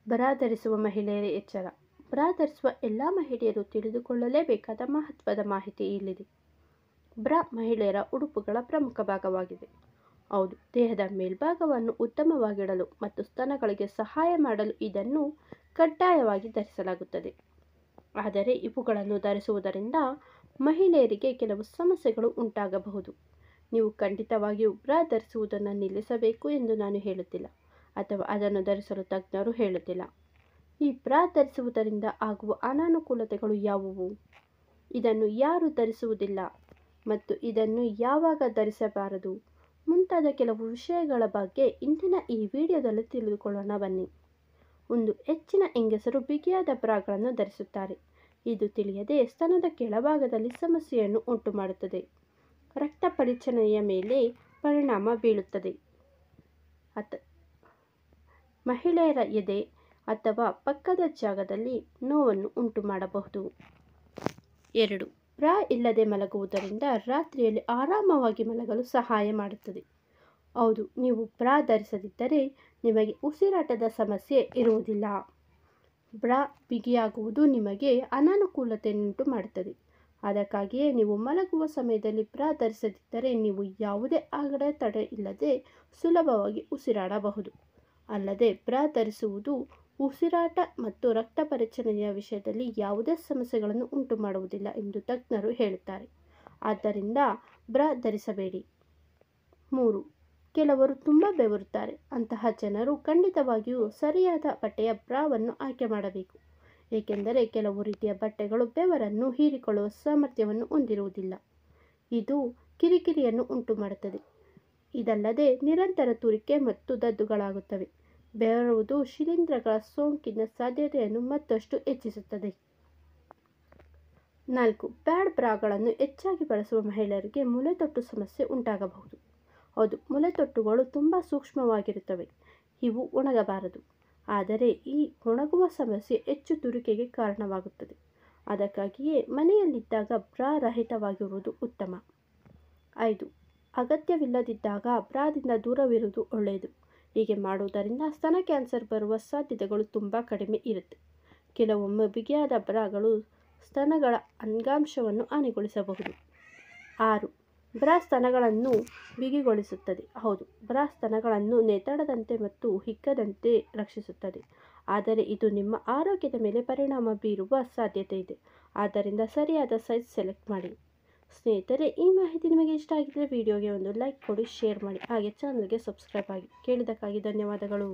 ಬ್ರಾ ಧರಿಸುವ ಮಹಿಳೆಯರ ಎಚ್ಚರ. ಬ್ರಾ ಧರಿಸುವ ಎಲ್ಲ ಮಹಿಳೆಯರು ತಿಳಿದುಕೊಳ್ಳಲೇಬೇಕಾದ ಮಹತ್ವದ ಮಾಹಿತಿ ಇಲ್ಲಿದೆ. ಬ್ರಾ ಮಹಿಳೆಯರ ಉಡುಪುಗಳ ಪ್ರಮುಖ ಭಾಗವಾಗಿದೆ. ಹೌದು, ದೇಹದ ಮೇಲ್ಭಾಗವನ್ನು ಉತ್ತಮವಾಗಿಡಲು ಮತ್ತು ಸ್ತನಗಳಿಗೆ ಸಹಾಯ ಮಾಡಲು ಇದನ್ನು ಕಡ್ಡಾಯವಾಗಿ ಧರಿಸಲಾಗುತ್ತದೆ. ಆದರೆ ಇವುಗಳನ್ನು ಧರಿಸುವುದರಿಂದ ಮಹಿಳೆಯರಿಗೆ ಕೆಲವು ಸಮಸ್ಯೆಗಳು ಉಂಟಾಗಬಹುದು. ನೀವು ಖಂಡಿತವಾಗಿಯೂ ಬ್ರಾ ಧರಿಸುವುದನ್ನು ನಿಲ್ಲಿಸಬೇಕು ಎಂದು ನಾನು ಹೇಳುತ್ತಿಲ್ಲ, ಅಥವಾ ಅದನ್ನು ಧರಿಸಲು ತಜ್ಞರು ಹೇಳುತ್ತಿಲ್ಲ. ಈ ಬ್ರಾ ಧರಿಸುವುದರಿಂದ ಆಗುವ ಅನಾನುಕೂಲತೆಗಳು ಯಾವುವು, ಇದನ್ನು ಯಾರು ಧರಿಸುವುದಿಲ್ಲ ಮತ್ತು ಇದನ್ನು ಯಾವಾಗ ಧರಿಸಬಾರದು ಮುಂತಾದ ಕೆಲವು ವಿಷಯಗಳ ಬಗ್ಗೆ ಇಂದಿನ ಈ ವಿಡಿಯೋದಲ್ಲಿ ತಿಳಿದುಕೊಳ್ಳೋಣ ಬನ್ನಿ. ಒಂದು ಹೆಚ್ಚಿನ ಹೆಂಗಸರು ಬಿಗಿಯಾದ ಬ್ರಾಗಳನ್ನು ಧರಿಸುತ್ತಾರೆ. ಇದು ತಿಳಿಯದೆ ಸ್ತನದ ಕೆಳಭಾಗದಲ್ಲಿ ಸಮಸ್ಯೆಯನ್ನು ಉಂಟುಮಾಡುತ್ತದೆ, ರಕ್ತ ಪರಿಚಲನೆಯ ಮೇಲೆ ಪರಿಣಾಮ ಬೀಳುತ್ತದೆ, ಮಹಿಳೆಯರ ಎದೆ ಅಥವಾ ಪಕ್ಕದ ಜಾಗದಲ್ಲಿ ನೋವನ್ನು ಉಂಟುಮಾಡಬಹುದು. 2. ಬ್ರಾ ಇಲ್ಲದೆ ಮಲಗುವುದರಿಂದ ರಾತ್ರಿಯಲ್ಲಿ ಆರಾಮವಾಗಿ ಮಲಗಲು ಸಹಾಯ ಮಾಡುತ್ತದೆ. ಹೌದು, ನೀವು ಬ್ರಾ ಧರಿಸದಿದ್ದರೆ ನಿಮಗೆ ಉಸಿರಾಟದ ಸಮಸ್ಯೆ ಇರುವುದಿಲ್ಲ. ಬ್ರಾ ಬಿಗಿಯಾಗುವುದು ನಿಮಗೆ ಅನಾನುಕೂಲತೆಯನ್ನುಂಟು ಮಾಡುತ್ತದೆ. ಅದಕ್ಕಾಗಿಯೇ ನೀವು ಮಲಗುವ ಸಮಯದಲ್ಲಿ ಬ್ರಾ ಧರಿಸದಿದ್ದರೆ ನೀವು ಯಾವುದೇ ಅಡೆತಡೆ ಇಲ್ಲದೆ ಸುಲಭವಾಗಿ ಉಸಿರಾಡಬಹುದು. ಅಲ್ಲದೆ ಬ್ರಾ ಧರಿಸುವುದು ಉಸಿರಾಟ ಮತ್ತು ರಕ್ತ ಪರಿಚಲನೆಯ ವಿಷಯದಲ್ಲಿ ಯಾವುದೇ ಸಮಸ್ಯೆಗಳನ್ನು ಉಂಟುಮಾಡುವುದಿಲ್ಲ ಎಂದು ತಜ್ಞರು ಹೇಳುತ್ತಾರೆ. ಆದ್ದರಿಂದ ಬ್ರಾ ಧರಿಸಬೇಡಿ. 3. ಕೆಲವರು ತುಂಬ ಬೆವರುತ್ತಾರೆ. ಅಂತಹ ಜನರು ಖಂಡಿತವಾಗಿಯೂ ಸರಿಯಾದ ಬಟ್ಟೆಯ ಬ್ರಾವನ್ನು ಆಯ್ಕೆ ಮಾಡಬೇಕು, ಏಕೆಂದರೆ ಕೆಲವು ರೀತಿಯ ಬಟ್ಟೆಗಳು ಬೆವರನ್ನು ಹೀರಿಕೊಳ್ಳುವ ಸಾಮರ್ಥ್ಯವನ್ನು ಹೊಂದಿರುವುದಿಲ್ಲ. ಇದು ಕಿರಿಕಿರಿಯನ್ನು ಉಂಟುಮಾಡುತ್ತದೆ. ಇದಲ್ಲದೆ ನಿರಂತರ ತುರಿಕೆ ಮತ್ತು ದದ್ದುಗಳಾಗುತ್ತವೆ. ಬೆವರುವುದು ಶಿಲೀಂಧ್ರಗಳ ಸೋಂಕಿನ ಸಾಧ್ಯತೆಯನ್ನು ಮತ್ತಷ್ಟು ಹೆಚ್ಚಿಸುತ್ತದೆ. 4. ಪ್ಯಾಡ್ ಬ್ರಾಗಳನ್ನು ಹೆಚ್ಚಾಗಿ ಬಳಸುವ ಮಹಿಳೆಯರಿಗೆ ಮೊಲೆತೊಟ್ಟು ಸಮಸ್ಯೆ ಉಂಟಾಗಬಹುದು. ಹೌದು, ಮೊಲೆತೊಟ್ಟುಗಳು ತುಂಬ ಸೂಕ್ಷ್ಮವಾಗಿರುತ್ತವೆ. ಇವು ಒಣಗಬಾರದು, ಆದರೆ ಈ ಒಣಗುವ ಸಮಸ್ಯೆ ಹೆಚ್ಚು ತುರಿಕೆಗೆ ಕಾರಣವಾಗುತ್ತದೆ. ಅದಕ್ಕಾಗಿಯೇ ಮನೆಯಲ್ಲಿದ್ದಾಗ ಬ್ರಾ ರಹಿತವಾಗಿರುವುದು ಉತ್ತಮ. 5. ಅಗತ್ಯವಿಲ್ಲದಿದ್ದಾಗ ಬ್ರಾದಿಂದ ದೂರವಿರುವುದು ಒಳ್ಳೆಯದು. ಹೀಗೆ ಮಾಡುವುದರಿಂದ ಸ್ತನ ಕ್ಯಾನ್ಸರ್ ಬರುವ ಸಾಧ್ಯತೆಗಳು ತುಂಬ ಕಡಿಮೆ ಇರುತ್ತೆ. ಕೆಲವೊಮ್ಮೆ ಬಿಗಿಯಾದ ಬ್ರಾಗಳು ಸ್ತನಗಳ ಅಂಗಾಂಶವನ್ನು ಹಾನಿಗೊಳಿಸಬಹುದು. 6. ಬ್ರಾ ಸ್ತನಗಳನ್ನು ಬಿಗಿಗೊಳಿಸುತ್ತದೆ. ಹೌದು, ಬ್ರಾ ಸ್ತನಗಳನ್ನು ನೇತಾಡದಂತೆ ಮತ್ತು ಹಿಗ್ಗದಂತೆ ರಕ್ಷಿಸುತ್ತದೆ, ಆದರೆ ಇದು ನಿಮ್ಮ ಆರೋಗ್ಯದ ಮೇಲೆ ಪರಿಣಾಮ ಬೀರುವ ಸಾಧ್ಯತೆ ಇದೆ. ಆದ್ದರಿಂದ ಸರಿಯಾದ ಸೈಜ್ ಸೆಲೆಕ್ಟ್ ಮಾಡಿ. ಸ್ನೇಹಿತರೆ, ಈ ಮಾಹಿತಿ ನಿಮಗೆ ಇಷ್ಟ ಆಗಿದ್ದರೆ ವಿಡಿಯೋಗೆ ಒಂದು ಲೈಕ್ ಕೊಡಿ, ಶೇರ್ ಮಾಡಿ, ಹಾಗೆ ಚಾನಲ್ಗೆ ಸಬ್ಸ್ಕ್ರೈಬ್ ಆಗಿ. ಕೇಳಿದ್ದಕ್ಕಾಗಿ ಧನ್ಯವಾದಗಳು.